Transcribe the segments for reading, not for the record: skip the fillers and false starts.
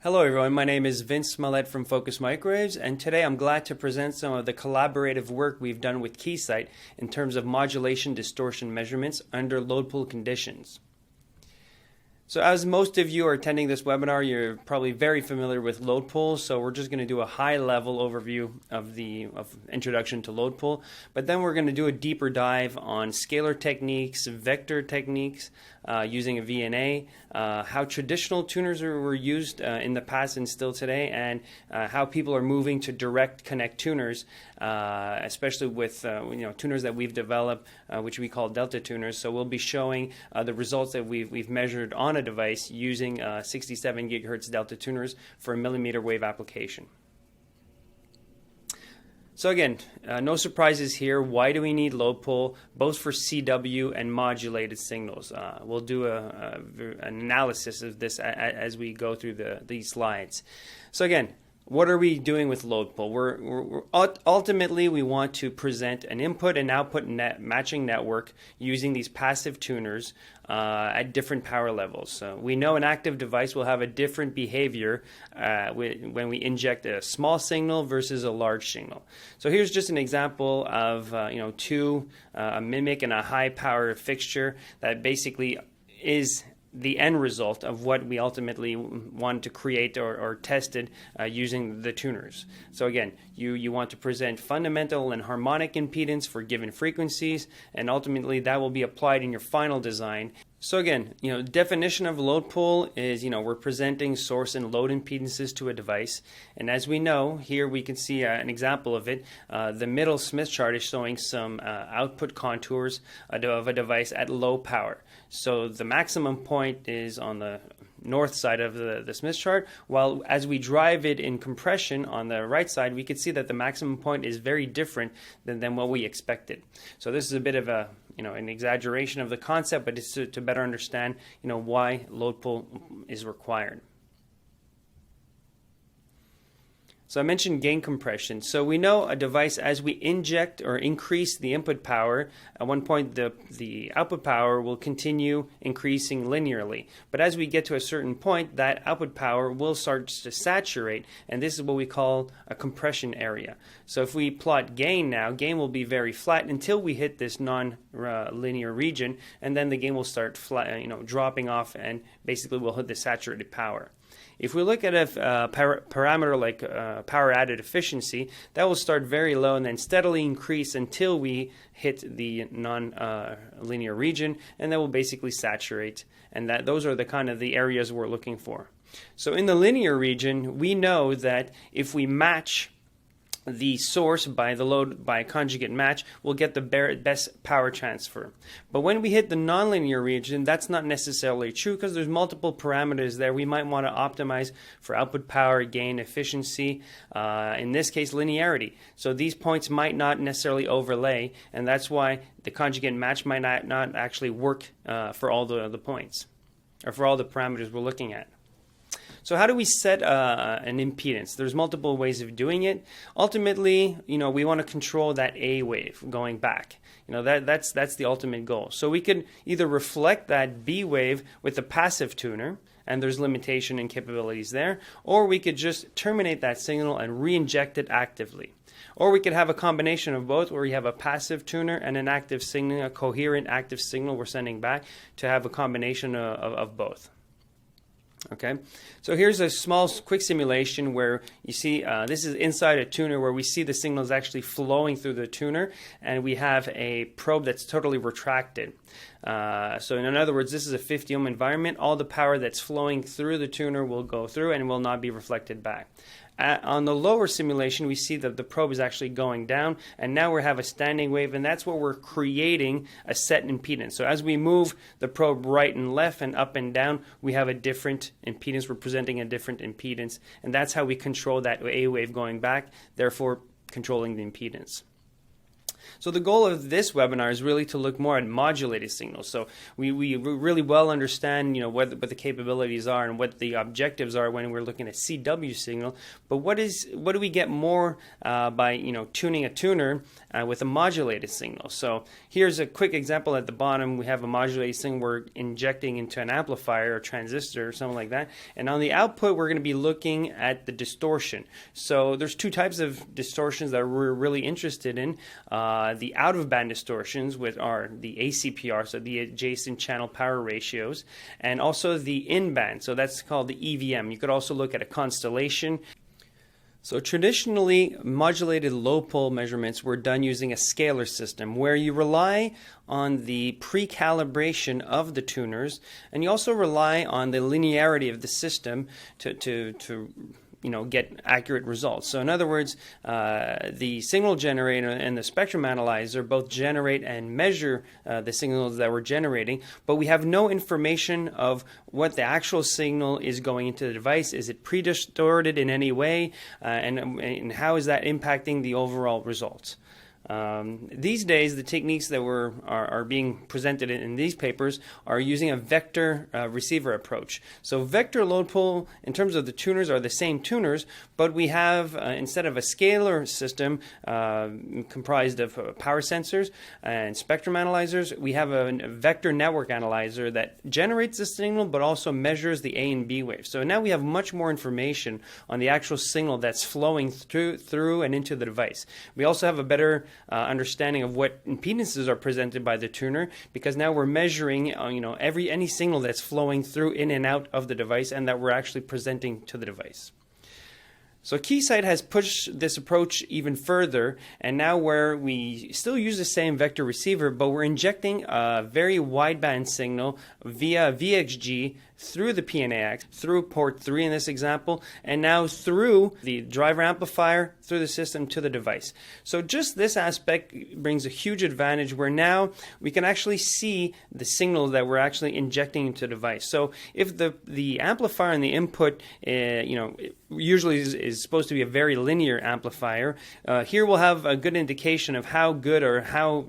Hello everyone, my name is Vince Smollett from Focus Microwaves, and today I'm glad to present some of the collaborative work we've done with Keysight in terms of modulation distortion measurements under load pull conditions. So as most of you are attending this webinar, you're probably very familiar with load pull, so we're just going to do a high-level overview of the introduction to load pull, but then we're going to do a deeper dive on scalar techniques, vector techniques, using a VNA, how traditional tuners were used in the past and still today, and how people are moving to direct connect tuners, especially with tuners that we've developed, which we call delta tuners. So we'll be showing the results that we've measured on a device using 67 gigahertz delta tuners for a millimeter wave application. So again, no surprises here. Why do we need load pull, both for CW and modulated signals? We'll do an analysis of this as we go through these slides. So again, what are we doing with load pull? Ultimately, we want to present an input and output matching network using these passive tuners at different power levels. So we know an active device will have a different behavior when we inject a small signal versus a large signal. So here's just an example of a mimic and a high power fixture that basically is the end result of what we ultimately want to create or tested using the tuners. So again, you want to present fundamental and harmonic impedance for given frequencies, and ultimately that will be applied in your final design. So again, definition of load pull is, we're presenting source and load impedances to a device. And as we know, here we can see an example of it. The middle Smith chart is showing some output contours of a device at low power. So the maximum point is on the north side of the Smith chart, while as we drive it in compression on the right side, we can see that the maximum point is very different than what we expected. So this is a bit of an exaggeration of the concept, but it's to better understand why load pull is required. So I mentioned gain compression. So we know a device, as we inject or increase the input power, at one point the output power will continue increasing linearly. But as we get to a certain point, that output power will start to saturate, and this is what we call a compression area. So if we plot gain now, gain will be very flat until we hit this non-linear region, and then the gain will start dropping off, and basically we'll hit the saturated power. If we look at a parameter like power added efficiency, that will start very low and then steadily increase until we hit the non-linear region, and that will basically saturate. And those are the areas we're looking for. So in the linear region, we know that if we match the source by the load by conjugate match, we'll get the best power transfer. But when we hit the nonlinear region, that's not necessarily true because there's multiple parameters there. We might want to optimize for output power, gain, efficiency, in this case linearity. So these points might not necessarily overlay, and that's why the conjugate match might not actually work for all the points, or for all the parameters we're looking at. So how do we set an impedance? There's multiple ways of doing it. Ultimately, we want to control that A wave going back. That's the ultimate goal. So we could either reflect that B wave with a passive tuner, and there's limitation and capabilities there, or we could just terminate that signal and re-inject it actively. Or we could have a combination of both, where you have a passive tuner and an active signal, a coherent active signal we're sending back, to have a combination of both. Okay, so here's a small quick simulation where you see this is inside a tuner where we see the signals actually flowing through the tuner, and we have a probe that's totally retracted. So in other words, this is a 50 ohm environment. All the power that's flowing through the tuner will go through and will not be reflected back. On the lower simulation, we see that the probe is actually going down, and now we have a standing wave, and that's what we're creating a set impedance. So as we move the probe right and left and up and down, we have a different impedance. We're presenting a different impedance, and that's how we control that A wave going back, therefore controlling the impedance. So the goal of this webinar is really to look more at modulated signals. So we really well understand, what the capabilities are and what the objectives are when we're looking at CW signal. But what do we get more by tuning a tuner with a modulated signal? So here's a quick example at the bottom. We have a modulated signal we're injecting into an amplifier or transistor or something like that. And on the output, we're going to be looking at the distortion. So there's two types of distortions that we're really interested in. The out-of-band distortions, which are the ACPR, so the adjacent channel power ratios, and also the in-band, so that's called the EVM. You could also look at a constellation. So traditionally, modulated low-pole measurements were done using a scalar system where you rely on the pre-calibration of the tuners, and you also rely on the linearity of the system to get accurate results. So in other words, the signal generator and the spectrum analyzer both generate and measure the signals that we're generating, but we have no information of what the actual signal is going into the device. Is it pre-distorted in any way, and how is that impacting the overall results? These days, the techniques that are being presented in these papers are using a vector receiver approach. So vector load pull, in terms of the tuners, are the same tuners, but we have, instead of a scalar system comprised of power sensors and spectrum analyzers, we have a vector network analyzer that generates the signal but also measures the A and B waves. So now we have much more information on the actual signal that's flowing through and into the device. We also have a better understanding of what impedances are presented by the tuner, because now we're measuring any signal that's flowing through, in and out of the device, and that we're actually presenting to the device. So Keysight has pushed this approach even further, and now where we still use the same vector receiver, but we're injecting a very wideband signal via VXG through the PNAX, through port 3 in this example, and now through the driver amplifier, through the system to the device. So just this aspect brings a huge advantage where now we can actually see the signal that we're actually injecting into the device. So if the amplifier and the input, usually is supposed to be a very linear amplifier, here we'll have a good indication of how good or how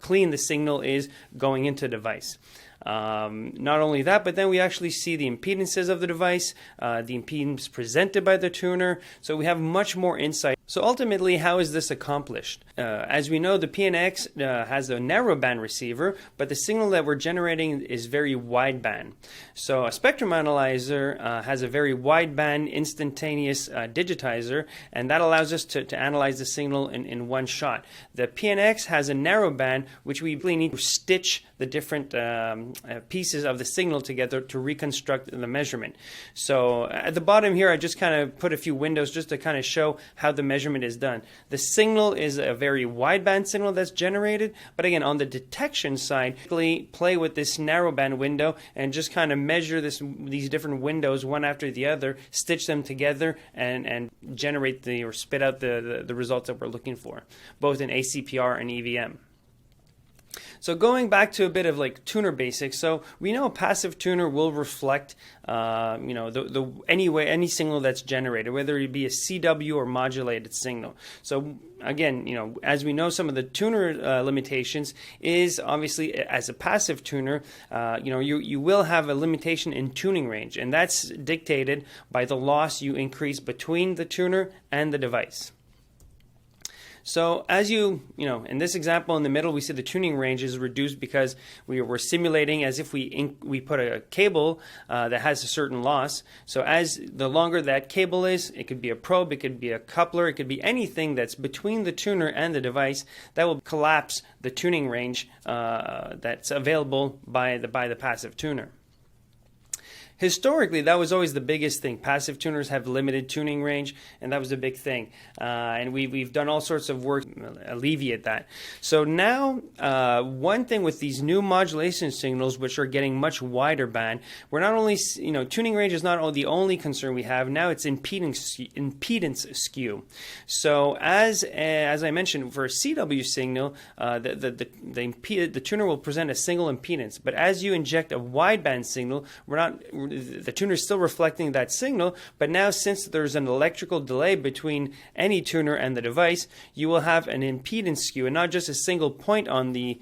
clean the signal is going into the device. Not only that, but then we actually see the impedances of the device, the impedance presented by the tuner, so we have much more insight. So ultimately, how is this accomplished? As we know, the PNX has a narrowband receiver, but the signal that we're generating is very wideband. So a spectrum analyzer has a very wideband instantaneous digitizer, and that allows us to analyze the signal in one shot. The PNX has a narrowband, which we really need to stitch the different pieces of the signal together to reconstruct the measurement. So at the bottom here, I just kind of put a few windows just to kind of show how the measurement is done. The signal is a very wideband signal that's generated, but again, on the detection side, play with this narrowband window and just kind of measure these different windows one after the other, stitch them together, and generate or spit out the results that we're looking for, both in ACPR and EVM. So going back to a bit of like tuner basics, so we know a passive tuner will reflect, any signal that's generated, whether it be a CW or modulated signal. So again, as we know, some of the tuner limitations is obviously as a passive tuner, you will have a limitation in tuning range, and that's dictated by the loss you increase between the tuner and the device. So as in this example in the middle, we see the tuning range is reduced because we're simulating as if we put a cable that has a certain loss. So as the longer that cable is, it could be a probe, it could be a coupler, it could be anything that's between the tuner and the device that will collapse the tuning range that's available by the passive tuner. Historically, that was always the biggest thing. Passive tuners have limited tuning range, and that was a big thing. And we've done all sorts of work to alleviate that. So now, one thing with these new modulation signals, which are getting much wider band, we're not only, tuning range is not the only concern we have. Now it's impedance skew. So as I mentioned, for a CW signal, the tuner will present a single impedance. But as you inject a wideband signal, we're the tuner is still reflecting that signal, but now since there's an electrical delay between any tuner and the device, you will have an impedance skew and not just a single point on the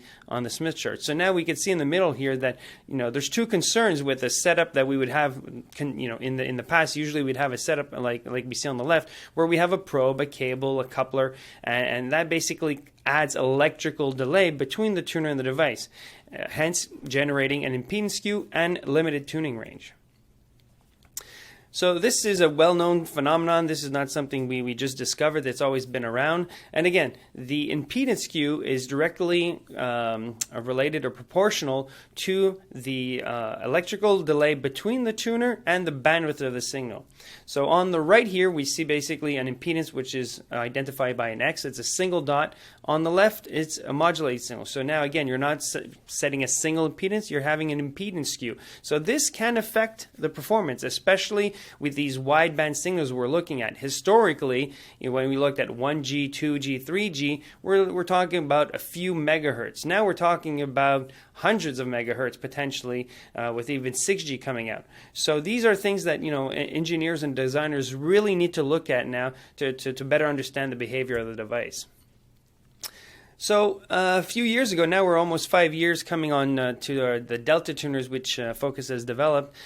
Smith chart. So now we can see in the middle here that there's two concerns with a setup that we would have in the past. Usually we'd have a setup like we see on the left, where we have a probe, a cable, a coupler, and that basically adds electrical delay between the tuner and the device, hence generating an impedance skew and limited tuning range. So this is a well-known phenomenon. This is not something we just discovered. That's always been around. And again, the impedance skew is directly related or proportional to the electrical delay between the tuner and the bandwidth of the signal. So on the right here, we see basically an impedance which is identified by an X. It's a single dot. On the left, it's a modulated signal. So now again, you're not setting a single impedance, you're having an impedance skew. So this can affect the performance, especially with these wideband signals we're looking at. Historically, when we looked at 1G, 2G, 3G, we're talking about a few megahertz. Now we're talking about hundreds of megahertz potentially, with even 6G coming out. So these are things that engineers and designers really need to look at now to better understand the behavior of the device. So a few years ago, now we're almost 5 years coming on to the Delta tuners, which Focus has developed.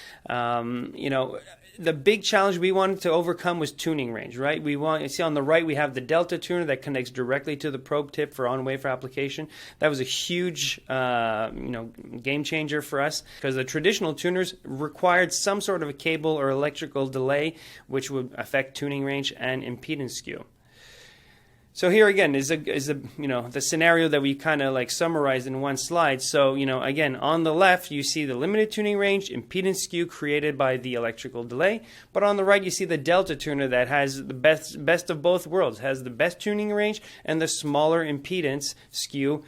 The big challenge we wanted to overcome was tuning range, right? You see on the right, we have the Delta tuner that connects directly to the probe tip for on-wafer application. That was a huge, game changer for us, because the traditional tuners required some sort of a cable or electrical delay, which would affect tuning range and impedance skew. So here again is the scenario that we kind of like summarized in one slide. So again, on the left you see the limited tuning range, impedance skew created by the electrical delay, but on the right you see the Delta tuner that has the best of both worlds, has the best tuning range and the smaller impedance skew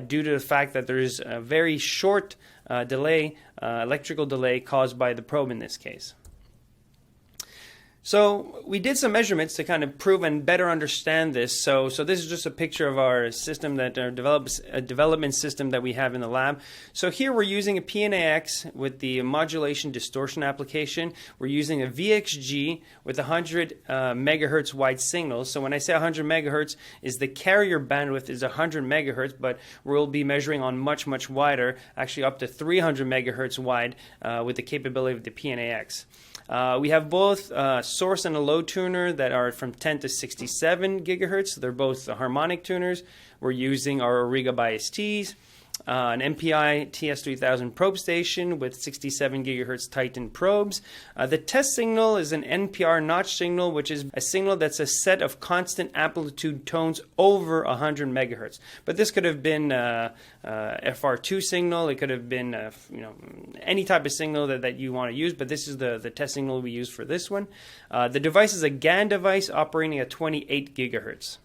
due to the fact that there is a very short delay, electrical delay caused by the probe in this case. So we did some measurements to kind of prove and better understand this. So this is just a picture of our system, a development system that we have in the lab. So here we're using a PNAX with the modulation distortion application. We're using a VXG with 100 megahertz wide signal. So when I say 100 megahertz, is the carrier bandwidth is 100 megahertz, but we'll be measuring on much wider, actually up to 300 megahertz wide with the capability of the PNAX. We have both source and a load tuner that are from 10 to 67 gigahertz. They're both harmonic tuners. We're using our Auriga bias Ts. An MPI TS3000 probe station with 67 gigahertz Titan probes. The test signal is an NPR notch signal, which is a signal that's a set of constant amplitude tones over 100 megahertz. But this could have been FR2 signal. It could have been any type of signal that you want to use. But this is the test signal we use for this one. The device is a GAN device operating at 28 gigahertz.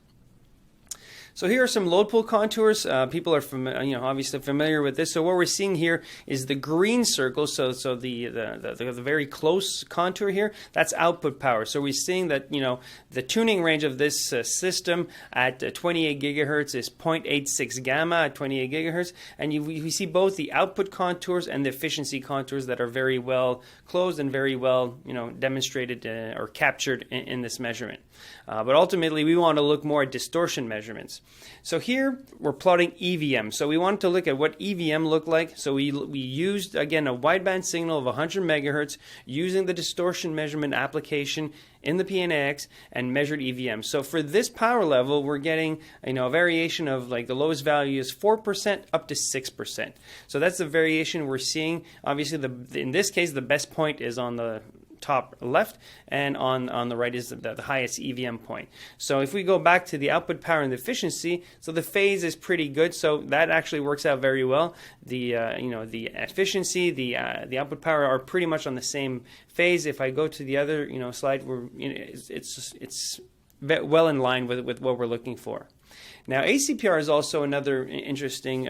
So here are some load pull contours. People are obviously familiar with this. So what we're seeing here is the green circle. So the very close contour here, that's output power. So we're seeing that the tuning range of this system at 28 gigahertz is 0.86 gamma at 28 gigahertz, and we see both the output contours and the efficiency contours that are very well closed and very well demonstrated or captured in this measurement. But ultimately, we want to look more at distortion measurements. So here we're plotting EVM. So we wanted to look at what EVM looked like. So we used, again, a wideband signal of 100 megahertz using the distortion measurement application in the PNAX and measured EVM. So for this power level, we're getting a variation of the lowest value is 4% up to 6%. So that's the variation we're seeing. Obviously, in this case, the best point is on the top left, and on the right is the highest EVM point. So if we go back to the output power and the efficiency, so the phase is pretty good, so that actually works out very well. The the efficiency, the output power are pretty much on the same phase. If I go to the other slide, it's well in line with what we're looking for. Now, ACPR is also another interesting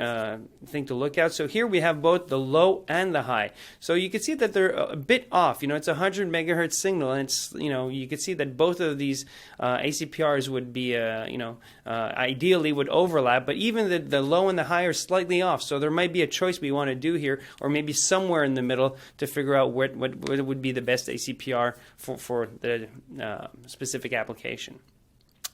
thing to look at. So here we have both the low and the high. So you can see that they're a bit off. It's a 100 megahertz signal, and it's you can see that both of these ACPRs would be ideally would overlap, but even the low and the high are slightly off. So there might be a choice we want to do here, or maybe somewhere in the middle to figure out what would be the best ACPR for the specific application.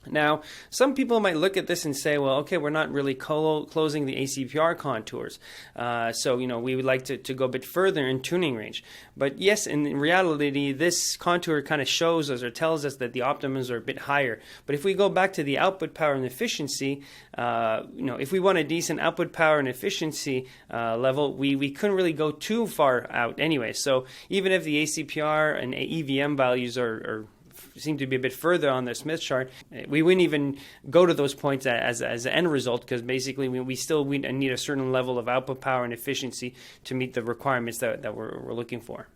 Now, some people might look at this and say, well, okay, we're not really closing the ACPR contours. So, we would like to go a bit further in tuning range. But yes, in reality, this contour kind of shows us or tells us that the optimums are a bit higher. But if we go back to the output power and efficiency, if we want a decent output power and efficiency level, we couldn't really go too far out anyway. So even if the ACPR and EVM values are seem to be a bit further on the Smith chart, we wouldn't even go to those points as an end result, because basically we still need a certain level of output power and efficiency to meet the requirements that we're looking for.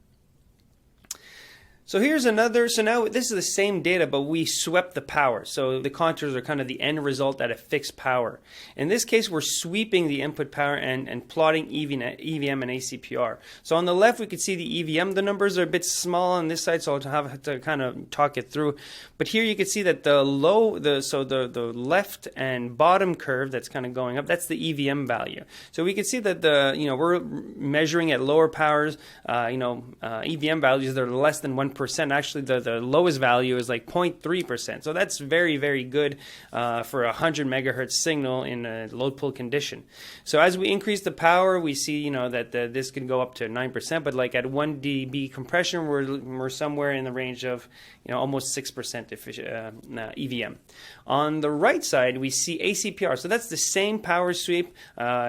So here's another, so now this is the same data, but we swept the power. So the contours are kind of the end result at a fixed power. In this case, we're sweeping the input power and plotting EVM and ACPR. So on the left, we can see the EVM. The numbers are a bit small on this side, so I'll have to kind of talk it through. But here you can see that the left and bottom curve that's kind of going up, that's the EVM value. So we can see that we're measuring at lower powers, EVM values that are less than 1%. Actually, the lowest value is like 0.3%. So that's very, very good for a 100 megahertz signal in a load pull condition. So as we increase the power, we see that this can go up to 9%. But like at 1 dB compression, we're somewhere in the range of almost 6% EVM. On the right side, we see ACPR. So that's the same power sweep,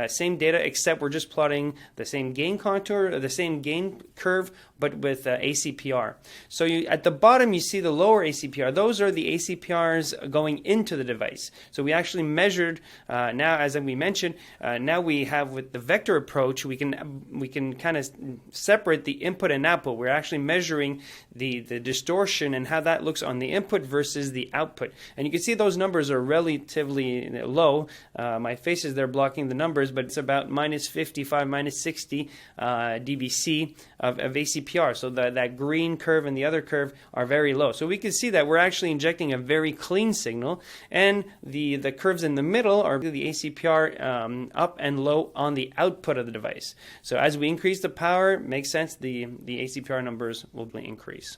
same data, except we're just plotting the same gain contour, or the same gain curve, but with ACPR. So at the bottom, you see the lower ACPR. Those are the ACPRs going into the device. So we actually measured, now as we mentioned, now we have with the vector approach, we can kind of separate the input and output. We're actually measuring the distortion and how that looks on the input versus the output. And you can see those numbers are relatively low. My face is there blocking the numbers, but it's about minus 55, minus 60 dBc of ACPR. So that green curve and the other curve are very low. So we can see that we're actually injecting a very clean signal, and the curves in the middle are the ACPR up and low on the output of the device. So as we increase the power, it makes sense, the ACPR numbers will increase.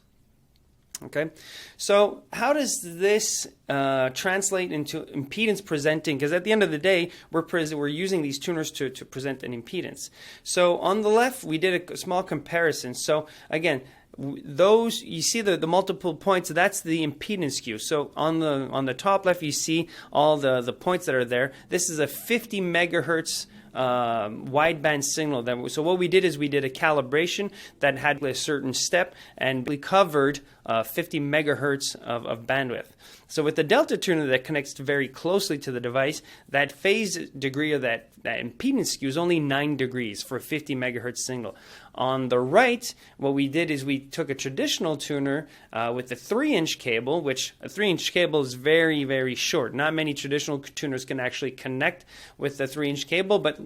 Okay, so how does this translate into impedance presenting? Because at the end of the day, we're using these tuners to present an impedance. So on the left, we did a small comparison. So again, those you see the multiple points, that's the impedance skew. So on the top left, you see all the points that are there. This is a 50 megahertz wideband signal. So what we did is we did a calibration that had a certain step, and we covered 50 megahertz of bandwidth. So with the delta tuner that connects very closely to the device, that phase degree of that impedance skew is only 9 degrees for a 50 megahertz signal. On the right, what we did is we took a traditional tuner with a 3-inch cable, which a 3-inch cable is very, very short. Not many traditional tuners can actually connect with the 3-inch cable, but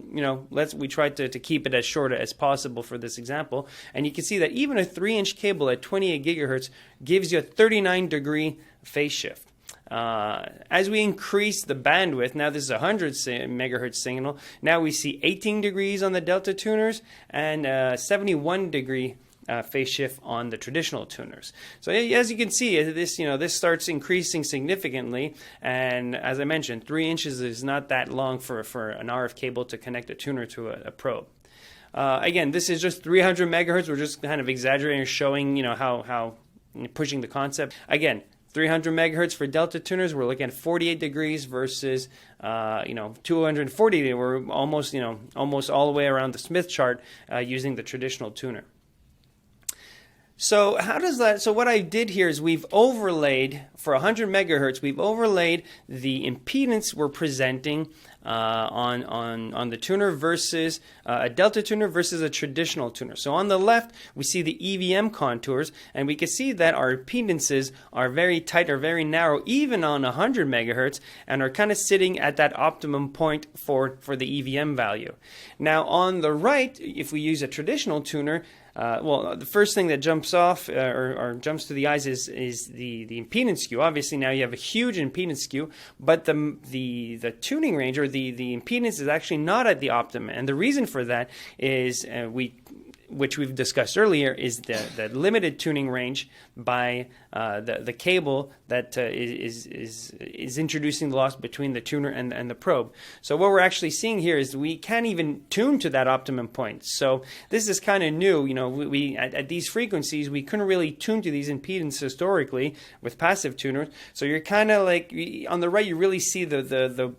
we tried to keep it as short as possible for this example. And you can see that even a 3-inch cable at 28 gigahertz gives you a 39-degree phase shift. As we increase the bandwidth, now this is a 100 megahertz signal, now we see 18 degrees on the delta tuners and 71 degree phase shift on the traditional tuners. So as you can see, this starts increasing significantly, and as I mentioned, 3 inches is not that long for an RF cable to connect a tuner to a probe. Again, this is just 300 megahertz. We're just kind of exaggerating or showing how pushing the concept. Again, 300 megahertz for delta tuners, we're looking at 48 degrees versus 240. We're almost all the way around the Smith chart using the traditional tuner. So how does that? So what I did here is we've overlaid for 100 megahertz. We've overlaid the impedance we're presenting on the tuner versus a delta tuner versus a traditional tuner. So on the left, we see the EVM contours, and we can see that our impedances are very tight or very narrow, even on 100 megahertz, and are kind of sitting at that optimum point for the EVM value. Now on the right, if we use a traditional tuner, well, the first thing that jumps off or jumps to the eyes is the impedance skew. Obviously, now you have a huge impedance skew, but the tuning range or the impedance is actually not at the optimum, and the reason for that is which we've discussed earlier, is the limited tuning range by the cable that is introducing the loss between the tuner and the probe. So what we're actually seeing here is we can't even tune to that optimum point. So this is kind of new. You know, we at these frequencies we couldn't really tune to these impedances historically with passive tuners. So you're kind of like on the right, you really see the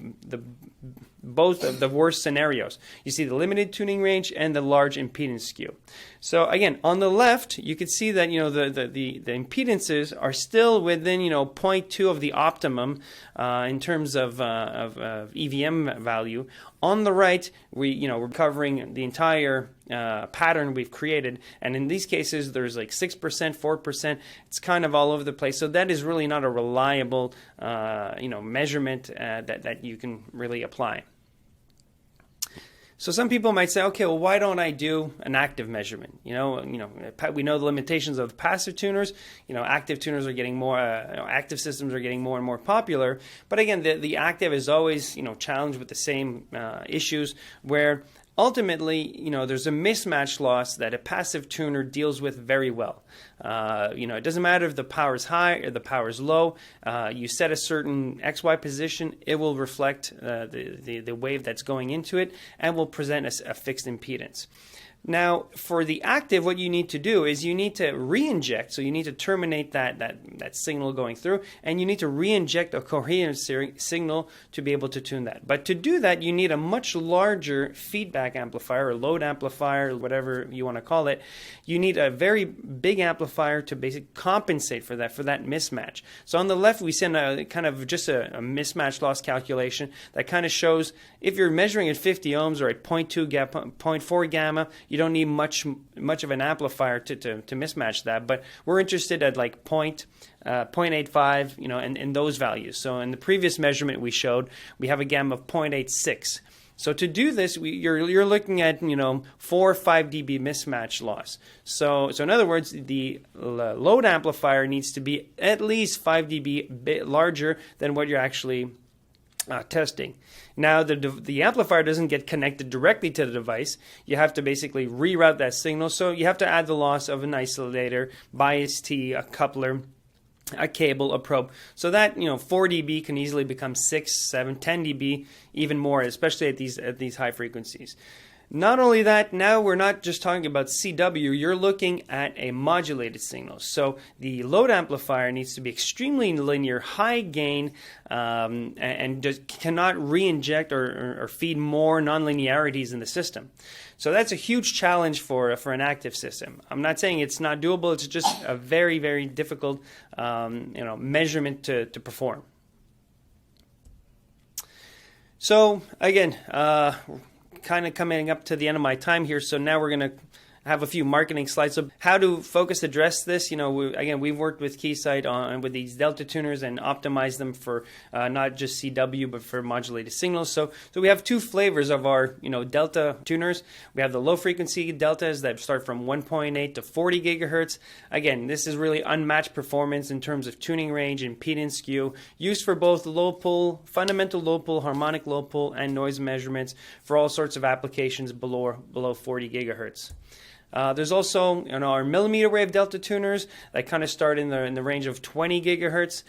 both of the worst scenarios. You see the limited tuning range and the large impedance skew. So again, on the left, you can see that the impedances are still within 0.2 of the optimum in terms of EVM value. On the right, we're covering the entire pattern we've created, and in these cases, there's like 6%, 4%. It's kind of all over the place. So that is really not a reliable measurement that you can really apply. So some people might say, okay, well, why don't I do an active measurement? We know the limitations of passive tuners. Active tuners are getting more, active systems are getting more and more popular. But again, the active is always, challenged with the same issues where ultimately, there's a mismatch loss that a passive tuner deals with very well. It doesn't matter if the power is high or the power is low. You set a certain XY position, it will reflect the wave that's going into it and will present a fixed impedance. Now, for the active, what you need to do is you need to re-inject. So you need to terminate that signal going through, and you need to re-inject a coherent signal to be able to tune that. But to do that, you need a much larger feedback amplifier or load amplifier, whatever you want to call it. You need a very big amplifier to basically compensate for that mismatch. So on the left, we send a kind of just a mismatch loss calculation that kind of shows if you're measuring at 50 ohms or at 0.2 gamma, 0.4 gamma, you don't need much of an amplifier to mismatch that, but we're interested at like 0.85, and those values. So in the previous measurement we showed, we have a gamma of 0.86. So to do this, you're looking at 4 or 5 dB mismatch loss. So in other words, the load amplifier needs to be at least 5 dB bit larger than what you're actually testing. Now, the amplifier doesn't get connected directly to the device. You have to basically reroute that signal. So you have to add the loss of an isolator, bias T, a coupler, a cable, a probe. So that 4 dB can easily become 6, 7, 10 dB, even more, especially at these high frequencies. Not only that, now we're not just talking about CW, you're looking at a modulated signal. So the load amplifier needs to be extremely linear, high gain, and just cannot re-inject or feed more nonlinearities in the system. So that's a huge challenge for an active system. I'm not saying it's not doable, it's just a very, very difficult measurement to perform. So again, kind of coming up to the end of my time here, so now we're going to have a few marketing slides. So how to focus address this? We've worked with Keysight with these delta tuners and optimized them for not just CW but for modulated signals. So we have two flavors of our delta tuners. We have the low frequency deltas that start from 1.8 to 40 gigahertz. Again, this is really unmatched performance in terms of tuning range, impedance skew, used for both low pull, fundamental low pull, harmonic low pull, and noise measurements for all sorts of applications below 40 gigahertz. There's also our millimeter wave delta tuners that kind of start in the range of 20 gigahertz.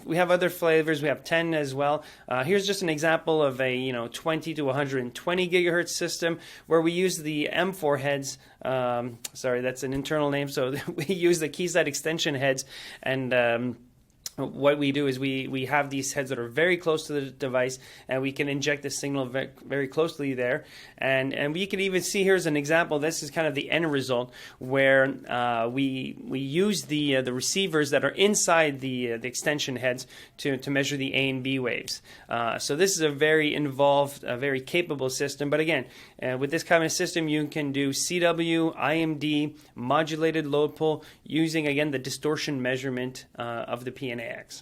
We have other flavors. We have 10 as well. Here's just an example of a 20 to 120 gigahertz system where we use the M4 heads. Sorry, that's an internal name. So we use the Keysight extension heads and what we do is we have these heads that are very close to the device, and we can inject the signal very closely there. And we can even see, here's an example. This is kind of the end result, where we use the receivers that are inside the extension heads to measure the A and B waves. So this is a very involved, very capable system. But again, with this kind of system, you can do CW, IMD, modulated load pull, using again the distortion measurement of the PNAX.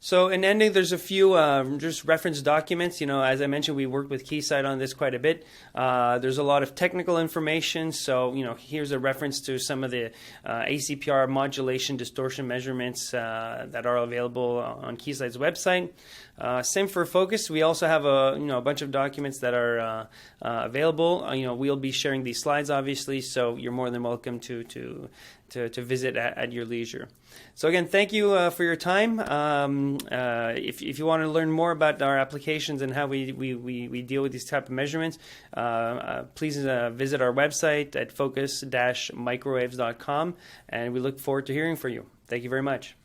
So in ending, there's a few just reference documents. As I mentioned, we worked with Keysight on this quite a bit. There's a lot of technical information. So, here's a reference to some of the ACPR modulation distortion measurements that are available on Keysight's website. Same for Focus. We also have a bunch of documents that are available. We'll be sharing these slides, obviously, so you're more than welcome to visit at your leisure. So again, thank you for your time. If you want to learn more about our applications and how we deal with these type of measurements, please visit our website at focus-microwaves.com, and we look forward to hearing from you. Thank you very much.